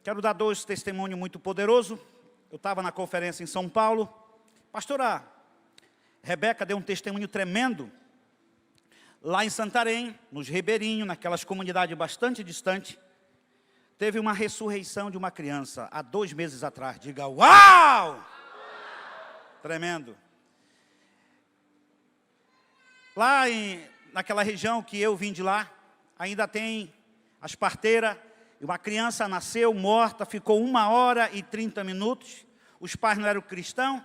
Quero dar 2 testemunhos muito poderosos. Eu estava na conferência em São Paulo. Pastora Rebeca deu um testemunho tremendo. Lá em Santarém, nos Ribeirinhos, naquelas comunidades bastante distantes, teve uma ressurreição de uma criança, há 2 meses atrás. Diga, uau! Tremendo. Lá naquela região que eu vim de lá, ainda tem as parteiras. Uma criança nasceu morta, ficou 1h30. Os pais não eram cristãos.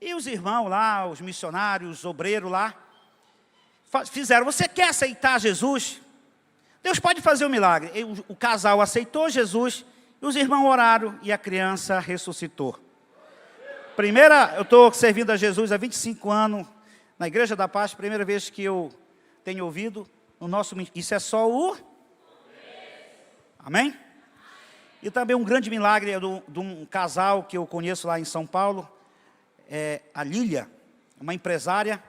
E os irmãos lá, os missionários, os obreiros lá, fizeram, você quer aceitar Jesus? Deus pode fazer um milagre. O casal aceitou Jesus, e os irmãos oraram, e a criança ressuscitou. Eu estou servindo a Jesus há 25 anos, na Igreja da Paz, primeira vez que eu tenho ouvido, isso é só o... Amém? E também um grande milagre de um casal que eu conheço lá em São Paulo, a Lília, uma empresária,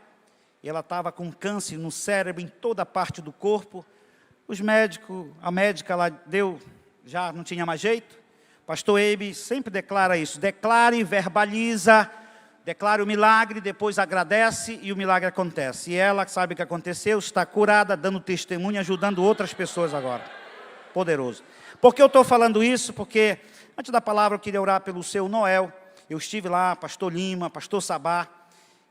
e ela estava com câncer no cérebro, em toda a parte do corpo. A médica lá já não tinha mais jeito. Pastor Eibe sempre declara isso, declare, verbaliza, declara o milagre, depois agradece e o milagre acontece. E ela sabe o que aconteceu, está curada, dando testemunho, ajudando outras pessoas agora. Poderoso. Por que eu estou falando isso? Porque antes da palavra eu queria orar pelo seu Noel. Eu estive lá, pastor Lima, pastor Sabá,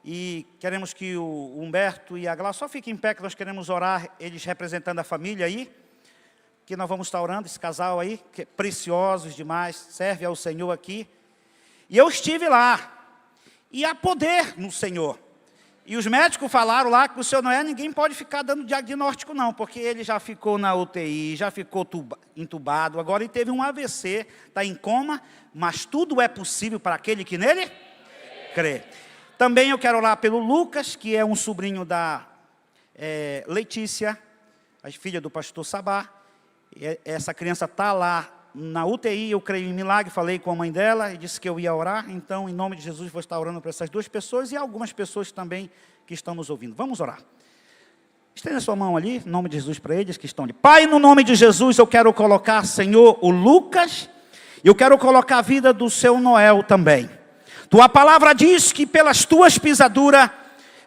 e queremos que o Humberto e a Glá só fiquem em pé, que nós queremos orar, eles representando a família aí, que nós vamos estar orando, esse casal aí, que é preciosos demais, serve ao Senhor aqui. E eu estive lá, e há poder no Senhor. E os médicos falaram lá que o seu Noé, ninguém pode ficar dando diagnóstico não, porque ele já ficou na UTI, já ficou entubado, agora ele teve um AVC, está em coma, mas tudo é possível para aquele que nele crê. Também eu quero orar pelo Lucas, que é um sobrinho da Letícia, a filha do pastor Sabá. Essa criança está lá na UTI, eu creio em milagre, falei com a mãe dela e disse que eu ia orar. Então, em nome de Jesus, vou estar orando para essas 2 pessoas e algumas pessoas também que estão nos ouvindo. Vamos orar. Estenda a sua mão ali, em nome de Jesus, para eles que estão ali. Pai, no nome de Jesus, eu quero colocar, Senhor, o Lucas, e eu quero colocar a vida do seu Noel também. Tua palavra diz que pelas tuas pisaduras,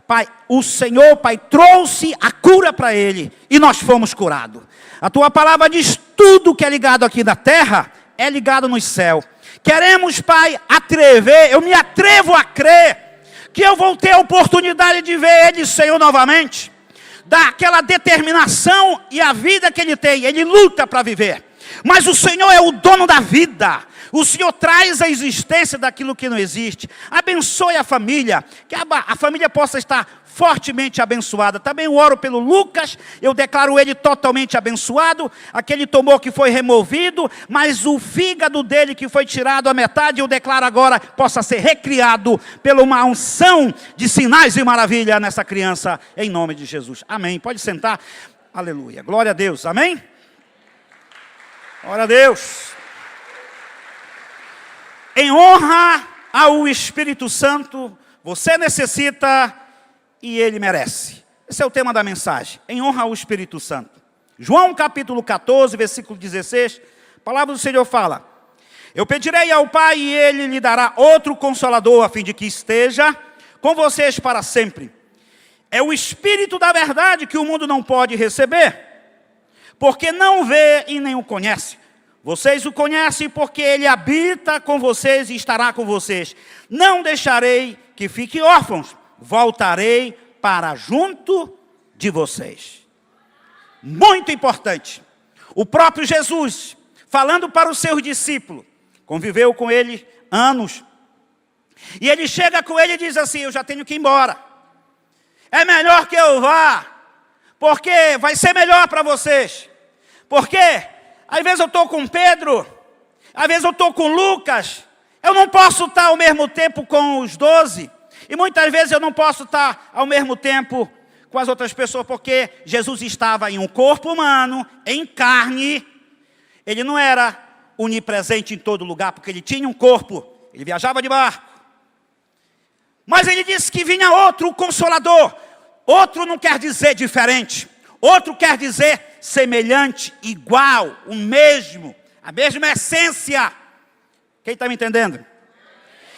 Pai, o Senhor, Pai, trouxe a cura para ele e nós fomos curados. A tua palavra diz tudo que é ligado aqui na terra é ligado no céu. Queremos, Pai, eu me atrevo a crer que eu vou ter a oportunidade de ver ele, Senhor, novamente. Daquela determinação e a vida que ele tem, ele luta para viver. Mas o Senhor é o dono da vida. O Senhor traz a existência daquilo que não existe. Abençoe a família, que a família possa estar fortemente abençoada. Também eu oro pelo Lucas, eu declaro ele totalmente abençoado. Aquele tumor que foi removido, mas o fígado dele que foi tirado a metade, eu declaro agora, possa ser recriado pela uma unção de sinais e maravilha nessa criança, em nome de Jesus. Amém. Pode sentar. Aleluia. Glória a Deus. Amém. Glória a Deus. Em honra ao Espírito Santo, você necessita e ele merece. Esse é o tema da mensagem, em honra ao Espírito Santo. João capítulo 14, versículo 16, a palavra do Senhor fala: eu pedirei ao Pai e ele lhe dará outro Consolador, a fim de que esteja com vocês para sempre. É o Espírito da verdade que o mundo não pode receber, porque não vê e nem o conhece. Vocês o conhecem porque ele habita com vocês e estará com vocês. Não deixarei que fiquem órfãos, voltarei para junto de vocês. Muito importante. O próprio Jesus, falando para os seus discípulos, conviveu com ele anos. E ele chega com ele e diz assim: eu já tenho que ir embora. É melhor que eu vá, porque vai ser melhor para vocês. Por quê? Às vezes eu estou com Pedro, às vezes eu estou com Lucas, eu não posso estar ao mesmo tempo com os 12, e muitas vezes eu não posso estar ao mesmo tempo com as outras pessoas, porque Jesus estava em um corpo humano, em carne, ele não era onipresente em todo lugar, porque ele tinha um corpo, ele viajava de barco, mas ele disse que vinha outro Consolador. Outro não quer dizer diferente, outro quer dizer semelhante, igual, o mesmo, a mesma essência. Quem está me entendendo?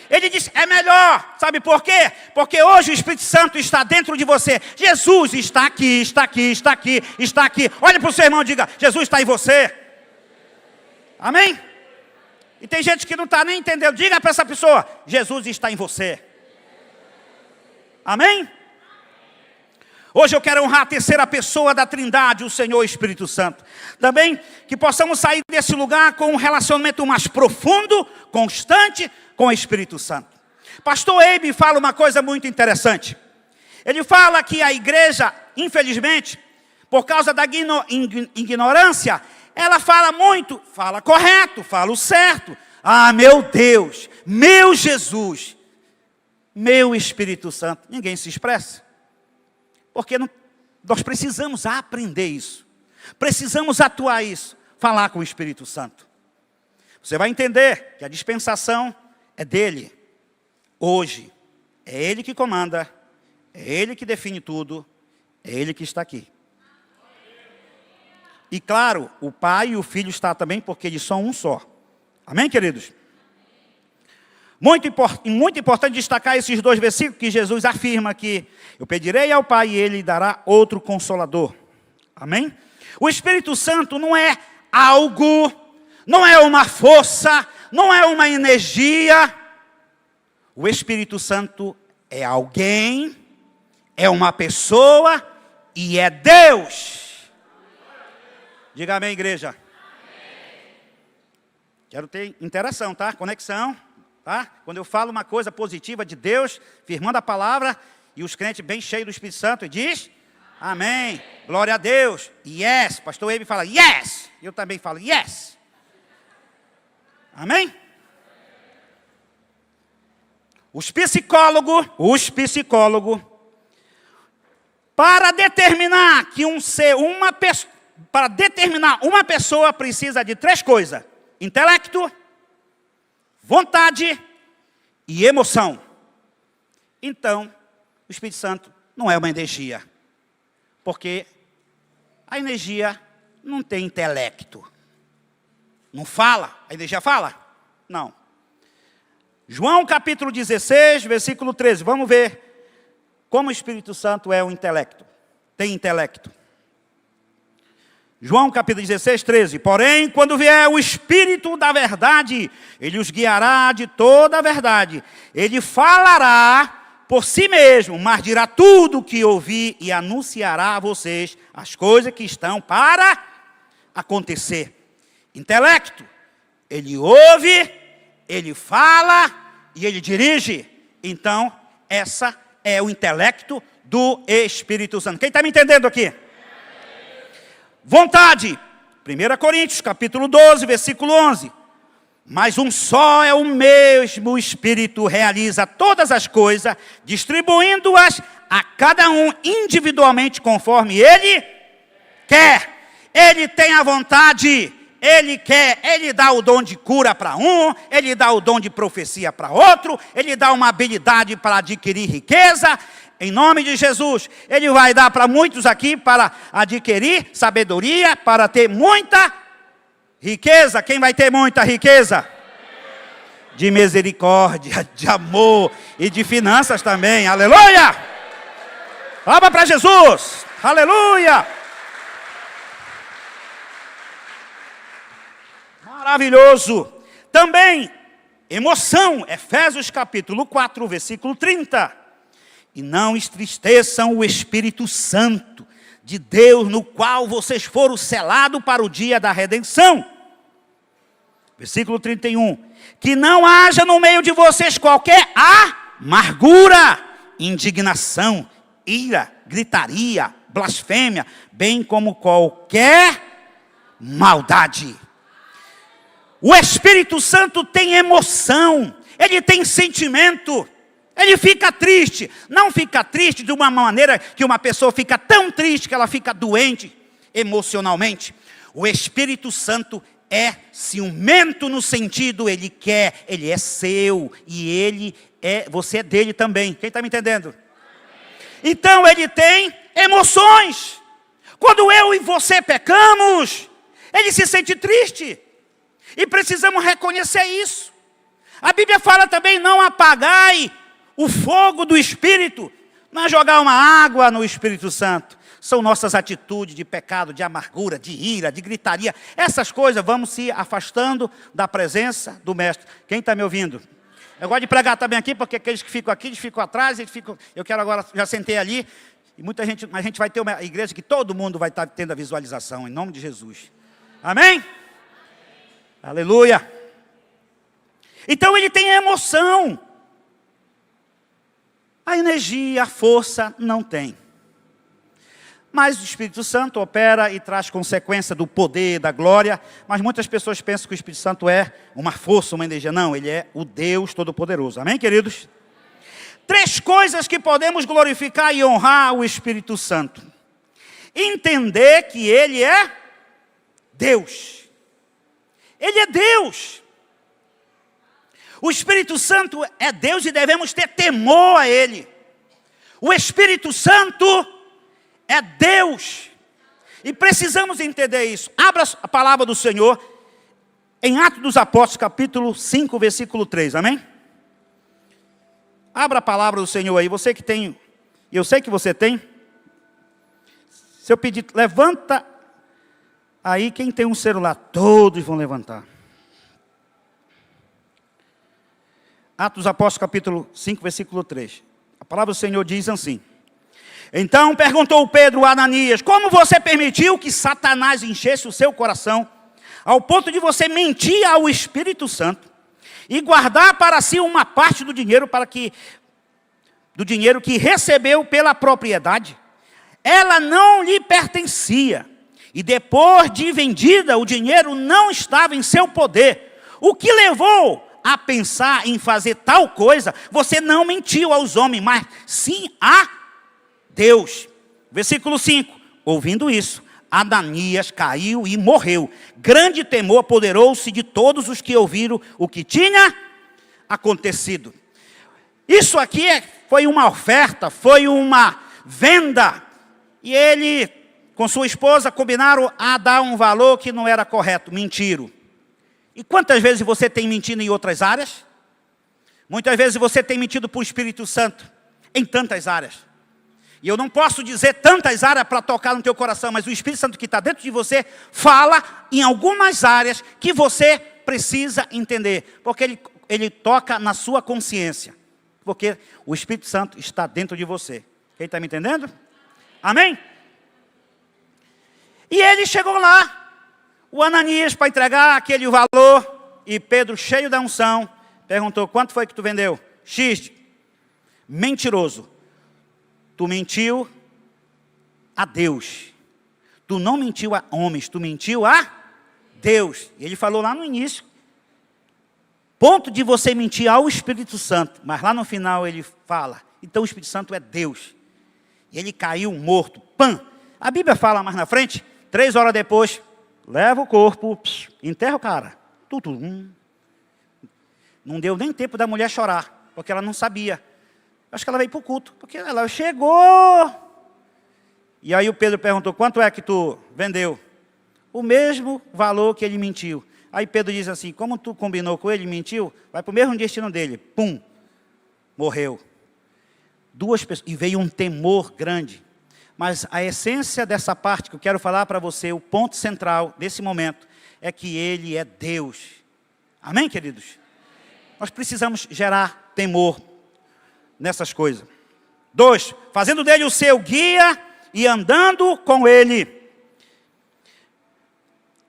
Ele diz, é melhor, sabe por quê? Porque hoje o Espírito Santo está dentro de você. Jesus está aqui, está aqui, está aqui, está aqui. Olha para o seu irmão e diga, Jesus está em você. Amém? E tem gente que não está nem entendendo. Diga para essa pessoa, Jesus está em você. Amém? Hoje eu quero honrar a terceira pessoa da Trindade, o Senhor Espírito Santo. Também que possamos sair desse lugar com um relacionamento mais profundo, constante, com o Espírito Santo. Pastor Eibe fala uma coisa muito interessante. Ele fala que a igreja, infelizmente, por causa da ignorância, ela fala muito, fala correto, fala o certo. Ah, meu Deus, meu Jesus, meu Espírito Santo. Ninguém se expressa. Porque nós precisamos aprender isso. Precisamos atuar isso. Falar com o Espírito Santo. Você vai entender que a dispensação é dele. Hoje. É ele que comanda. É ele que define tudo. É ele que está aqui. E claro, o Pai e o Filho estão também, porque eles são um só. Amém, queridos? Muito importante destacar esses dois versículos que Jesus afirma que eu pedirei ao Pai e Ele dará outro Consolador. Amém? O Espírito Santo não é algo, não é uma força, não é uma energia. O Espírito Santo é alguém, é uma pessoa e é Deus. Diga amém, igreja. Quero ter interação, tá? Conexão. Tá? Quando eu falo uma coisa positiva de Deus, firmando a palavra, e os crentes bem cheios do Espírito Santo, e diz, amém, glória a Deus, yes, pastor Eibe fala, yes, eu também falo, yes, amém? Os psicólogos, para determinar que para determinar uma pessoa precisa de 3 coisas, intelecto, vontade e emoção. Então, o Espírito Santo não é uma energia. Porque a energia não tem intelecto. Não fala. A energia fala? Não. João capítulo 16, versículo 13. Vamos ver como o Espírito Santo é o intelecto. Tem intelecto. João capítulo 16, 13. Porém, quando vier o Espírito da verdade, Ele os guiará de toda a verdade. Ele falará por si mesmo, mas dirá tudo o que ouvir e anunciará a vocês as coisas que estão para acontecer. Intelecto. Ele ouve, Ele fala e Ele dirige. Então, essa é o intelecto do Espírito Santo. Quem está me entendendo aqui? Vontade, 1 Coríntios, capítulo 12, versículo 11. Mas um só é o mesmo Espírito, realiza todas as coisas, distribuindo-as a cada um individualmente, conforme Ele quer. Ele tem a vontade, Ele quer, Ele dá o dom de cura para um, Ele dá o dom de profecia para outro, Ele dá uma habilidade para adquirir riqueza. Em nome de Jesus, Ele vai dar para muitos aqui para adquirir sabedoria, para ter muita riqueza. Quem vai ter muita riqueza? De misericórdia, de amor e de finanças também. Aleluia! Palma para Jesus! Aleluia! Maravilhoso! Também, emoção, Efésios capítulo 4, versículo 30. E não entristeçam o Espírito Santo de Deus, no qual vocês foram selados para o dia da redenção. Versículo 31. Que não haja no meio de vocês qualquer amargura, indignação, ira, gritaria, blasfêmia, bem como qualquer maldade. O Espírito Santo tem emoção, ele tem sentimento. Ele fica triste, não fica triste de uma maneira que uma pessoa fica tão triste que ela fica doente emocionalmente. O Espírito Santo é ciumento no sentido, ele quer, ele é seu e você é dele também. Quem está me entendendo? Então ele tem emoções. Quando eu e você pecamos, Ele se sente triste. E precisamos reconhecer isso. A Bíblia fala também, não apagai o fogo do Espírito. Não é jogar uma água no Espírito Santo. São nossas atitudes de pecado, de amargura, de ira, de gritaria. Essas coisas vamos se afastando da presença do Mestre. Quem está me ouvindo? Eu gosto de pregar também aqui, porque aqueles que ficam aqui, eles ficam atrás, eu quero agora, já sentei ali, e muita gente, a gente vai ter uma igreja que todo mundo vai estar tendo a visualização, em nome de Jesus. Amém? Aleluia. Então ele tem emoção. A energia, a força, não tem. Mas o Espírito Santo opera e traz consequência do poder, da glória. Mas muitas pessoas pensam que o Espírito Santo é uma força, uma energia. Não, ele é o Deus Todo-Poderoso. Amém, queridos? 3 coisas que podemos glorificar e honrar o Espírito Santo. Entender que ele é Deus. Ele é Deus. O Espírito Santo é Deus e devemos ter temor a Ele. O Espírito Santo é Deus. E precisamos entender isso. Abra a palavra do Senhor em Atos dos Apóstolos, capítulo 5, versículo 3. Amém? Abra a palavra do Senhor aí. Você que tem, eu sei que você tem. Se eu pedir, levanta aí, quem tem um celular, todos vão levantar. Atos dos Apóstolos, capítulo 5, versículo 3. A palavra do Senhor diz assim. Então perguntou Pedro a Ananias, como você permitiu que Satanás enchesse o seu coração, ao ponto de você mentir ao Espírito Santo, e guardar para si uma parte do dinheiro, do dinheiro que recebeu pela propriedade? Ela não lhe pertencia, e depois de vendida, o dinheiro não estava em seu poder. O que levou a pensar em fazer tal coisa? Você não mentiu aos homens, mas sim a Deus. Versículo 5. Ouvindo isso, Ananias caiu e morreu. Grande temor apoderou-se de todos os que ouviram o que tinha acontecido. Isso aqui foi uma oferta, foi uma venda. E ele, com sua esposa, combinaram a dar um valor que não era correto, mentiram. E quantas vezes você tem mentido em outras áreas? Muitas vezes você tem mentido para o Espírito Santo, em tantas áreas. E eu não posso dizer tantas áreas para tocar no teu coração, mas o Espírito Santo que está dentro de você, fala em algumas áreas que você precisa entender. Porque ele toca na sua consciência. Porque o Espírito Santo está dentro de você. Quem está me entendendo? Amém? E ele chegou lá. O Ananias, para entregar aquele valor, e Pedro, cheio da unção, perguntou, quanto foi que tu vendeu? X. Mentiroso. Tu mentiu a Deus. Tu não mentiu a homens, tu mentiu a Deus. E ele falou lá no início. Ponto de você mentir ao Espírito Santo. Mas lá no final ele fala, então o Espírito Santo é Deus. E ele caiu morto. Pã! A Bíblia fala mais na frente, 3 horas depois, leva o corpo, enterra o cara. Não deu nem tempo da mulher chorar, porque ela não sabia. Acho que ela veio para o culto, porque ela chegou. E aí o Pedro perguntou, quanto é que tu vendeu? O mesmo valor que ele mentiu. Aí Pedro diz assim, como tu combinou com ele e mentiu, vai para o mesmo destino dele. Pum, morreu. 2 pessoas, e veio um temor grande. Mas a essência dessa parte que eu quero falar para você, o ponto central desse momento, é que Ele é Deus. Amém, queridos? Nós precisamos gerar temor nessas coisas. 2, fazendo dele o seu guia e andando com Ele.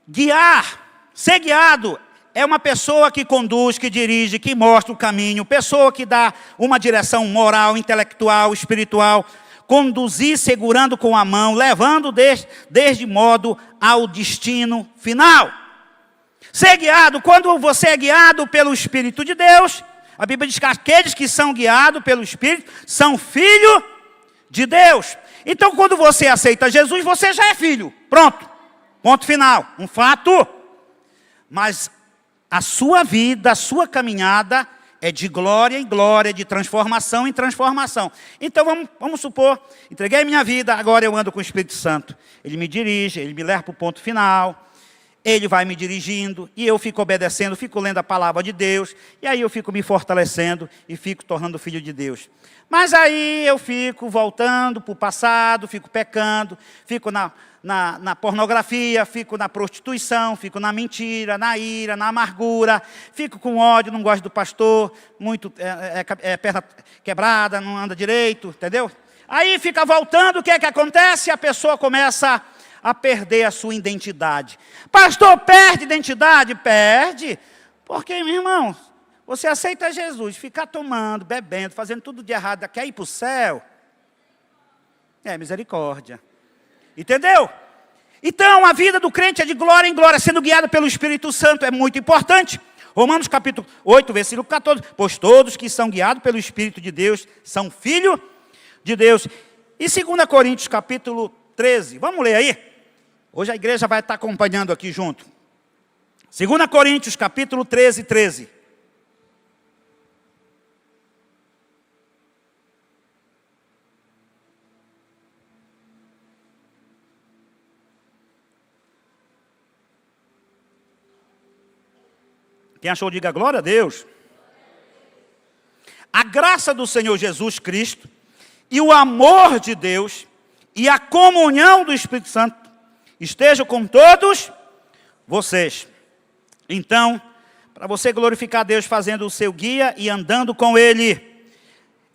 Guiar, ser guiado, é uma pessoa que conduz, que dirige, que mostra o caminho, pessoa que dá uma direção moral, intelectual, espiritual, conduzir segurando com a mão, levando desde modo ao destino final. Ser guiado, quando você é guiado pelo Espírito de Deus, a Bíblia diz que aqueles que são guiados pelo Espírito são filhos de Deus. Então quando você aceita Jesus, você já é filho. Pronto, ponto final, um fato. Mas a sua vida, a sua caminhada é de glória em glória, de transformação em transformação. Então vamos supor, entreguei minha vida, agora eu ando com o Espírito Santo. Ele me dirige, ele me leva para o ponto final. Ele vai me dirigindo e eu fico obedecendo, fico lendo a palavra de Deus. E aí eu fico me fortalecendo e fico tornando filho de Deus. Mas aí eu fico voltando para o passado, fico pecando, fico na pornografia, fico na prostituição, fico na mentira, na ira, na amargura, fico com ódio, não gosto do pastor, muito perna quebrada, não anda direito, entendeu? Aí fica voltando, o que é que acontece? A pessoa começa a perder a sua identidade. Pastor, perde identidade? Perde. Porque, meu irmão, você aceita Jesus, ficar tomando, bebendo, fazendo tudo de errado, quer ir para o céu? É misericórdia. Entendeu? Então, a vida do crente é de glória em glória, sendo guiado pelo Espírito Santo, é muito importante. Romanos capítulo 8, versículo 14. Pois todos que são guiados pelo Espírito de Deus são filhos de Deus. E 2 Coríntios capítulo 13. Vamos ler aí? Hoje a igreja vai estar acompanhando aqui junto. 2 Coríntios capítulo 13, 13. Quem achou, diga glória a Deus. A graça do Senhor Jesus Cristo e o amor de Deus e a comunhão do Espírito Santo estejam com todos vocês. Então, para você glorificar a Deus fazendo o seu guia e andando com Ele,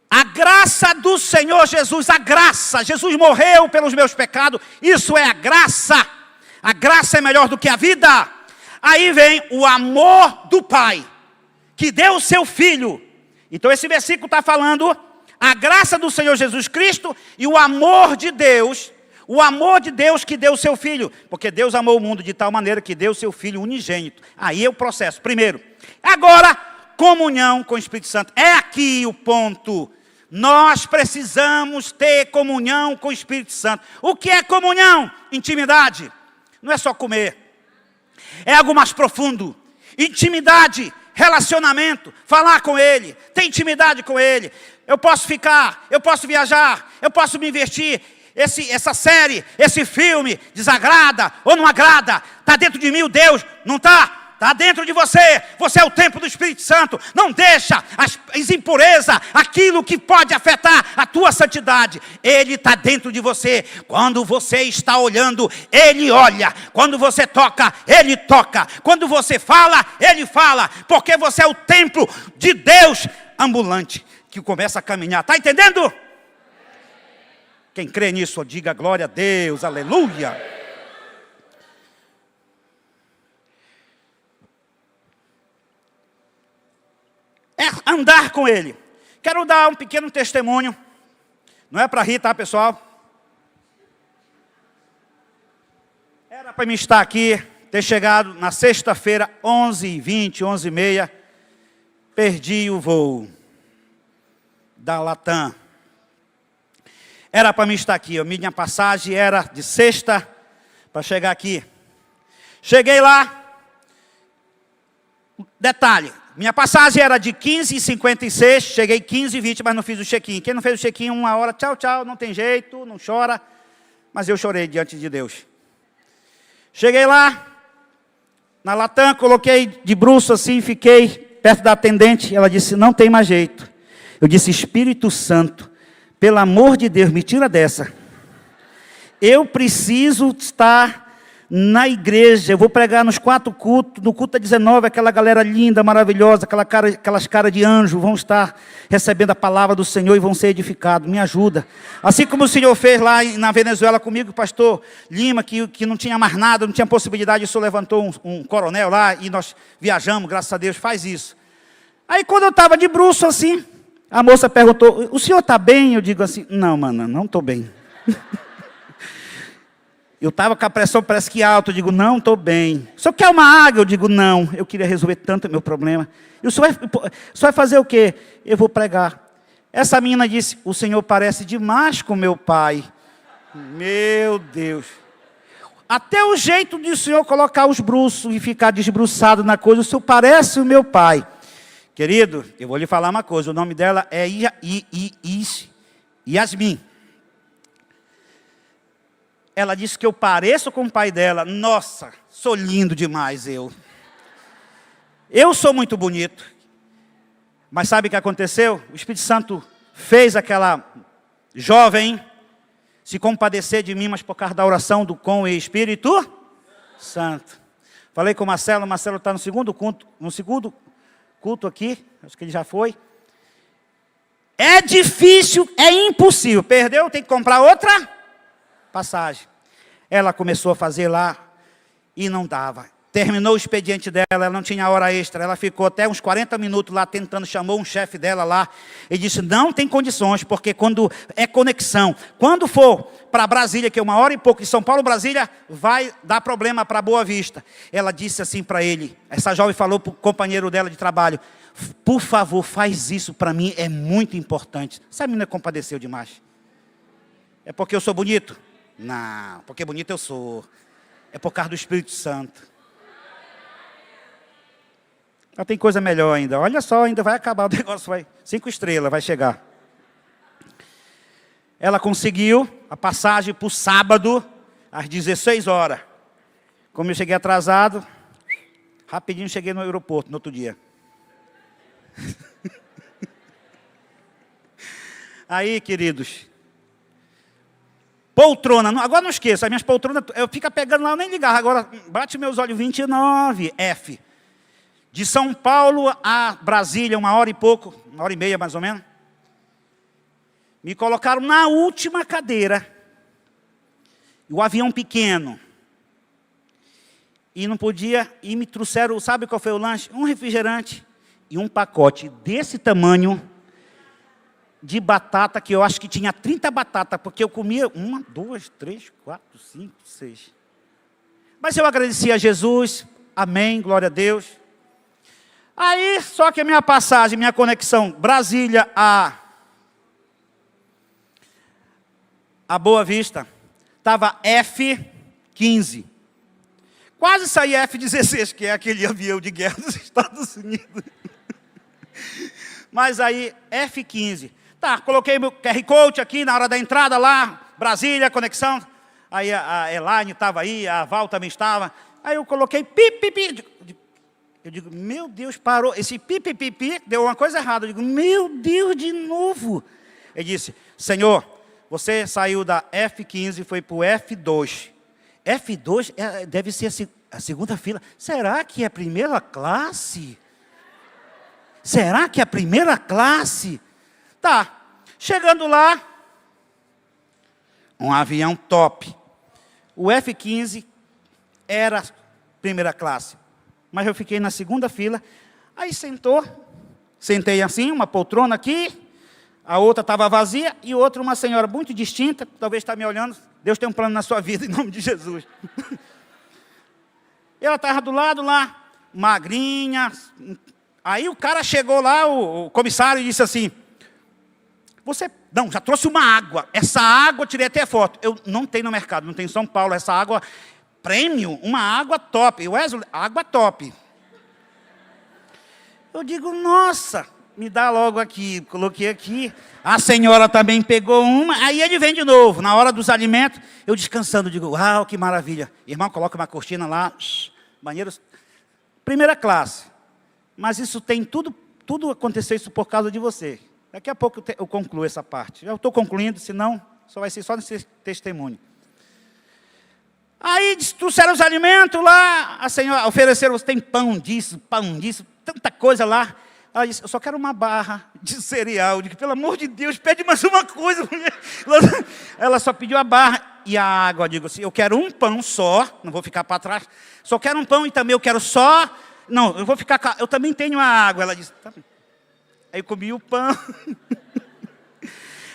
a graça do Senhor Jesus, a graça, Jesus morreu pelos meus pecados, isso é a graça é melhor do que a vida. Aí vem o amor do Pai, que deu o seu Filho. Então esse versículo está falando a graça do Senhor Jesus Cristo e o amor de Deus que deu o seu Filho. Porque Deus amou o mundo de tal maneira que deu o seu Filho unigênito. Aí é o processo. Primeiro, agora, comunhão com o Espírito Santo. É aqui o ponto. Nós precisamos ter comunhão com o Espírito Santo. O que é comunhão? Intimidade. Não é só comer. É algo mais profundo. Intimidade, relacionamento, falar com Ele, ter intimidade com Ele. Eu posso ficar, eu posso viajar, eu posso me investir. Essa série, esse filme, desagrada ou não agrada? Está dentro de mim o Deus? Não está? Está dentro de você. Você é o templo do Espírito Santo. Não deixa as impurezas, aquilo que pode afetar a tua santidade. Ele está dentro de você. Quando você está olhando, Ele olha. Quando você toca, Ele toca. Quando você fala, Ele fala. Porque você é o templo de Deus ambulante, que começa a caminhar. Está entendendo? Quem crê nisso, diga glória a Deus, aleluia. É andar com Ele. Quero dar um pequeno testemunho. Não é para rir, tá, pessoal? Era para mim estar aqui, ter chegado na sexta-feira, 11h20, 11h30. Perdi o voo da Latam. Era para mim estar aqui. A minha passagem era de sexta para chegar aqui. Cheguei lá. Detalhe. Minha passagem era de 15h56, cheguei 15h20, mas não fiz o check-in. Quem não fez o check-in, 1 hora, tchau, tchau, não tem jeito, não chora. Mas eu chorei diante de Deus. Cheguei lá, na Latam, coloquei de bruço assim, fiquei perto da atendente. Ela disse, não tem mais jeito. Eu disse, Espírito Santo, pelo amor de Deus, me tira dessa. Eu preciso estar na igreja, eu vou pregar nos 4 cultos, no culto 19, aquela galera linda, maravilhosa, aquelas caras de anjo, vão estar recebendo a palavra do Senhor e vão ser edificados, me ajuda. Assim como o Senhor fez lá na Venezuela comigo, o pastor Lima, que não tinha mais nada, não tinha possibilidade, o Senhor levantou um coronel lá e nós viajamos, graças a Deus, faz isso. Aí quando eu estava de bruço assim, a moça perguntou, o senhor está bem? Eu digo assim, não, mano, não estou bem. Eu estava com a pressão parece que alta, eu digo, não, estou bem. O senhor quer uma água? Eu digo, não, eu queria resolver tanto meu problema. E o senhor vai fazer o quê? Eu vou pregar. Essa menina disse, o senhor parece demais com meu pai. Meu Deus. Até o jeito de o senhor colocar os bruços e ficar desbruçado na coisa, o senhor parece o meu pai. Querido, eu vou lhe falar uma coisa. O nome dela é Yasmin. Ela disse que eu pareço com o pai dela. Nossa, sou lindo demais eu. Eu sou muito bonito. Mas sabe o que aconteceu? O Espírito Santo fez aquela jovem se compadecer de mim, mas por causa da oração com o Espírito Santo. Falei com o Marcelo está no segundo culto aqui, acho que ele já foi. É difícil, é impossível. Perdeu, tem que comprar outra passagem. Ela começou a fazer lá e não dava. Terminou o expediente dela, ela não tinha hora extra. Ela ficou até uns 40 minutos lá tentando, chamou um chefe dela lá. E disse, não tem condições, porque quando é conexão, quando for para Brasília, que é 1 hora e pouco, em São Paulo, Brasília, vai dar problema para Boa Vista. Ela disse assim para ele, essa jovem falou para o companheiro dela de trabalho, por favor, faz isso para mim, é muito importante. Essa menina compadeceu demais. É porque eu sou bonito? Não, porque bonito eu sou. É por causa do Espírito Santo. Ela tem coisa melhor ainda. Olha só, ainda vai acabar o negócio. 5 estrelas, vai chegar. Ela conseguiu a passagem para o sábado, às 16 horas. Como eu cheguei atrasado, rapidinho cheguei no aeroporto, no outro dia. Aí, queridos. Poltrona, agora não esqueça, as minhas poltronas, eu fico pegando lá, eu nem ligava. Agora, bate meus olhos, 29, F. De São Paulo a Brasília, 1 hora e pouco, 1 hora e meia mais ou menos. Me colocaram na última cadeira. O avião pequeno. E não podia, e me trouxeram, sabe qual foi o lanche? Um refrigerante e um pacote desse tamanho de batata, que eu acho que tinha 30 batatas, porque eu comia 1, 2, 3, 4, 5, 6. Mas eu agradeci a Jesus, amém, glória a Deus. Aí, só que a minha passagem, minha conexão, Brasília a Boa Vista, estava F-15. Quase saí F-16, que é aquele avião de guerra dos Estados Unidos. Mas aí, F-15. Tá, coloquei meu QR Code aqui na hora da entrada lá, Brasília, conexão. Aí a Elaine estava aí, a Val também estava. Aí eu coloquei pi. Eu digo, meu Deus, parou. Esse pi, deu uma coisa errada. Eu digo, meu Deus, de novo. Ele disse, Senhor, você saiu da F-15 e foi para o F2. F2 deve ser a segunda fila. Será que é a primeira classe? Será que é a primeira classe? Tá, chegando lá, um avião top. O F-15 era primeira classe. Mas eu fiquei na segunda fila. Aí sentei assim, uma poltrona aqui. A outra estava vazia. E outra, uma senhora muito distinta. Talvez está me olhando. Deus tem um plano na sua vida, em nome de Jesus. Ela estava do lado lá, magrinha. Aí o cara chegou lá, o comissário, e disse assim, já trouxe uma água. Essa água, eu tirei até foto. Eu não tenho no mercado, não tem em São Paulo. Essa água... Prêmio, uma água top. Wesley, água top. Eu digo, nossa, me dá logo aqui. Coloquei aqui. A senhora também pegou uma. Aí ele vem de novo. Na hora dos alimentos, eu descansando, digo, uau, que maravilha. Irmão, coloca uma cortina lá. Banheiros. Primeira classe. Mas isso tem tudo aconteceu isso por causa de você. Daqui a pouco eu concluo essa parte. Eu estou concluindo, senão só vai ser só nesse testemunho. Aí trouxeram os alimentos lá, a senhora ofereceram, tem pão disso, tanta coisa lá. Ela disse, eu só quero uma barra de cereal. Eu digo, pelo amor de Deus, pede mais uma coisa. Ela só pediu a barra e a água. Eu digo assim, eu quero um pão só, não vou ficar para trás. Só quero um pão e também eu quero só... Não, eu vou ficar... Eu também tenho a água. Ela disse, tá. Aí eu comi o pão.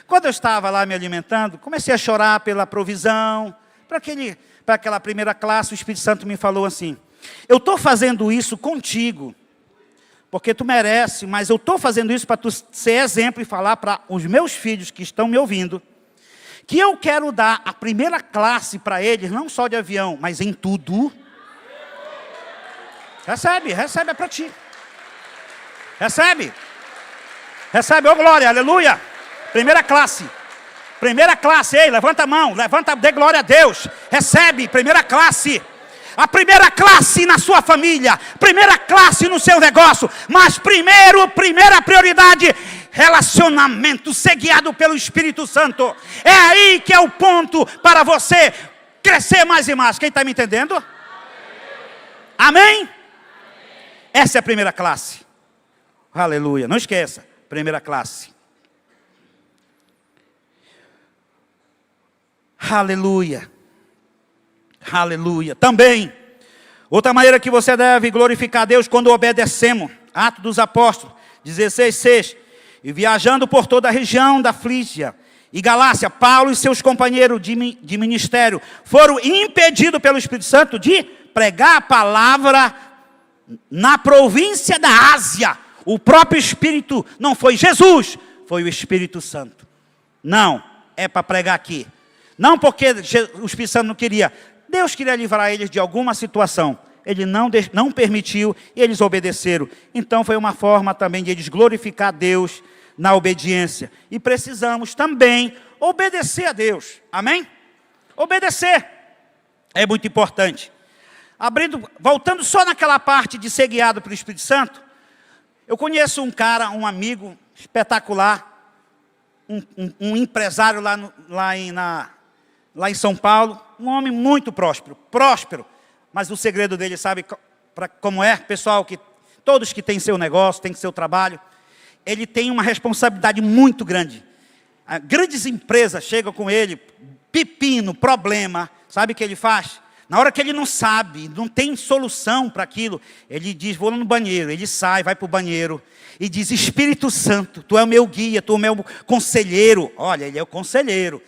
Quando eu estava lá me alimentando, comecei a chorar pela provisão, para aquela primeira classe. O Espírito Santo me falou assim, eu estou fazendo isso contigo, porque tu merece, mas eu estou fazendo isso para tu ser exemplo e falar para os meus filhos que estão me ouvindo, que eu quero dar a primeira classe para eles, não só de avião, mas em tudo. Recebe, é para ti. Recebe. Recebe, ô glória, aleluia. Primeira classe. Primeira classe, ei, levanta a mão, levanta, dê glória a Deus. Recebe, primeira classe. A primeira classe na sua família, primeira classe no seu negócio, mas primeira prioridade, relacionamento, ser guiado pelo Espírito Santo. É aí que é o ponto para você crescer mais e mais. Quem está me entendendo? Amém? Essa é a primeira classe. Aleluia, não esqueça, primeira classe. Aleluia. Aleluia. Também, outra maneira que você deve glorificar a Deus quando obedecemos. Atos dos Apóstolos, 16:6. E viajando por toda a região da Frígia e Galácia, Paulo e seus companheiros de ministério foram impedidos pelo Espírito Santo de pregar a palavra na província da Ásia. O próprio Espírito, não foi Jesus, foi o Espírito Santo. Não, é para pregar aqui. Não porque o Espírito Santo não queria. Deus queria livrar eles de alguma situação. Ele não permitiu e eles obedeceram. Então foi uma forma também de eles glorificar a Deus na obediência. E precisamos também obedecer a Deus. Amém? Obedecer é muito importante. Voltando só naquela parte de ser guiado pelo Espírito Santo. Eu conheço um cara, um amigo espetacular. Um empresário lá em São Paulo. Um homem muito próspero. Mas o segredo dele, sabe como é? Pessoal, todos que têm seu negócio, têm seu trabalho, ele tem uma responsabilidade muito grande. Grandes empresas chegam com ele, pepino, problema, sabe o que ele faz? Na hora que ele não sabe, não tem solução para aquilo, ele diz, vou no banheiro. Ele sai, vai para o banheiro e diz, Espírito Santo, Tu é o meu guia, Tu é o meu conselheiro. Olha, ele é o conselheiro.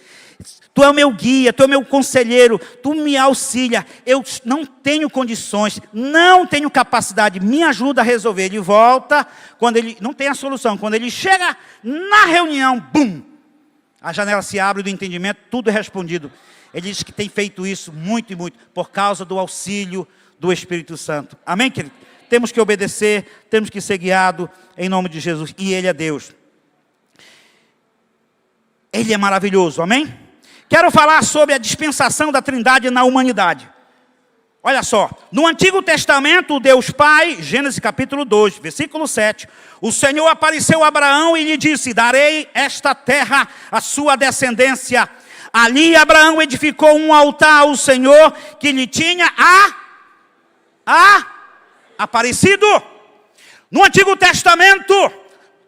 Tu é o meu guia, Tu é o meu conselheiro, Tu me auxilia. Eu não tenho condições, não tenho capacidade, me ajuda a resolver. Ele volta, quando ele não tem a solução. Quando ele chega na reunião, bum! A janela se abre do entendimento, tudo é respondido. Ele diz que tem feito isso muito e muito, por causa do auxílio do Espírito Santo. Amém, querido? Temos que obedecer, temos que ser guiados em nome de Jesus. E Ele é Deus. Ele é maravilhoso, amém? Quero falar sobre a dispensação da Trindade na humanidade. Olha só, no Antigo Testamento, o Deus Pai, Gênesis capítulo 2, versículo 7, o Senhor apareceu a Abraão e lhe disse, darei esta terra à sua descendência. Ali Abraão edificou um altar ao Senhor que lhe tinha aparecido. No Antigo Testamento,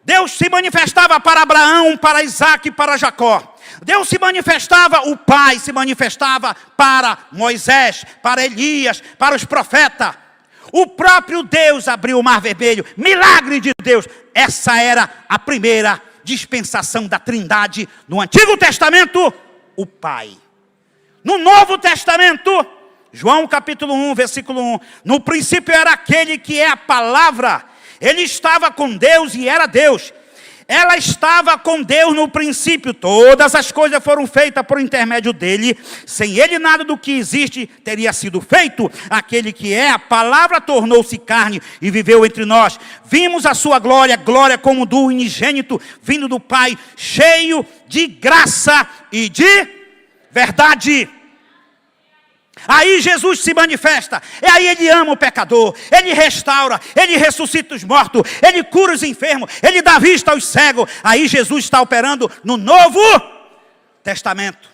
Deus se manifestava para Abraão, para Isaac e para Jacó. Deus se manifestava, o Pai se manifestava para Moisés, para Elias, para os profetas. O próprio Deus abriu o mar vermelho, milagre de Deus. Essa era a primeira dispensação da Trindade. No Antigo Testamento, o Pai. No Novo Testamento, João capítulo 1, versículo 1. No princípio era aquele que é a palavra. Ele estava com Deus e era Deus. Ela estava com Deus no princípio. Todas as coisas foram feitas por intermédio dele. Sem ele nada do que existe teria sido feito. Aquele que é a palavra tornou-se carne e viveu entre nós. Vimos a sua glória, glória como do unigênito, vindo do Pai, cheio de graça e de verdade. Aí Jesus se manifesta, e aí Ele ama o pecador, Ele restaura, Ele ressuscita os mortos, Ele cura os enfermos, Ele dá vista aos cegos. Aí Jesus está operando no Novo Testamento.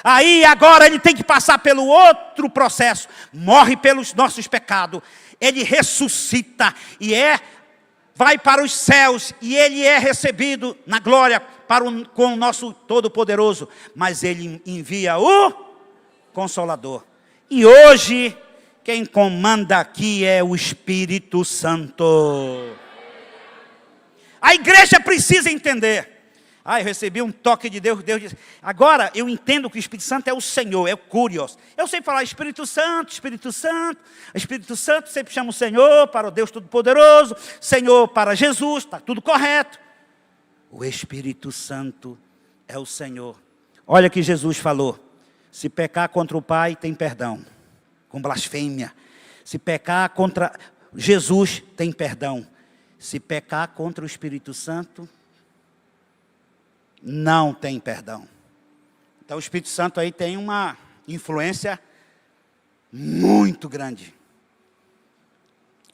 Aí agora Ele tem que passar pelo outro processo, morre pelos nossos pecados, Ele ressuscita e vai para os céus, e Ele é recebido na glória com o nosso Todo-Poderoso, mas Ele envia o Consolador. E hoje, quem comanda aqui é o Espírito Santo. A igreja precisa entender. Eu recebi um toque de Deus. Deus disse, agora eu entendo que o Espírito Santo é o Senhor, é o Curios. Eu sei falar Espírito Santo, Espírito Santo. Espírito Santo sempre chama o Senhor para o Deus Todo-Poderoso, Senhor para Jesus, está tudo correto. O Espírito Santo é o Senhor. Olha o que Jesus falou. Se pecar contra o Pai, tem perdão, com blasfêmia. Se pecar contra Jesus, tem perdão. Se pecar contra o Espírito Santo, não tem perdão. Então o Espírito Santo aí tem uma influência muito grande.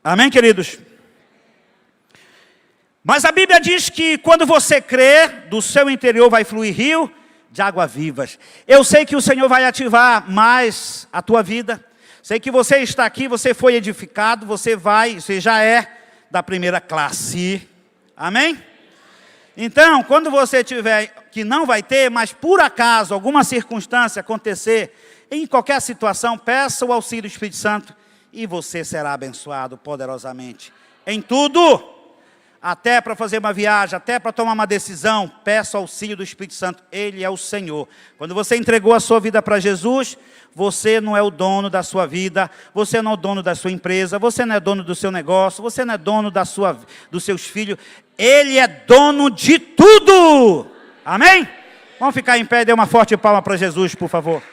Amém, queridos? Mas a Bíblia diz que quando você crer, do seu interior vai fluir rio de águas vivas. Eu sei que o Senhor vai ativar mais a tua vida. Sei que você está aqui, você foi edificado, você já é da primeira classe. Amém? Então, quando você tiver, que não vai ter, mas por acaso, alguma circunstância acontecer, em qualquer situação, peça o auxílio do Espírito Santo e você será abençoado poderosamente. Em tudo, até para fazer uma viagem, até para tomar uma decisão, peça o auxílio do Espírito Santo. Ele é o Senhor. Quando você entregou a sua vida para Jesus, você não é o dono da sua vida, você não é o dono da sua empresa, você não é dono do seu negócio, você não é dono dos seus filhos. Ele é dono de tudo. Amém? Vamos ficar em pé e dê uma forte palma para Jesus, por favor.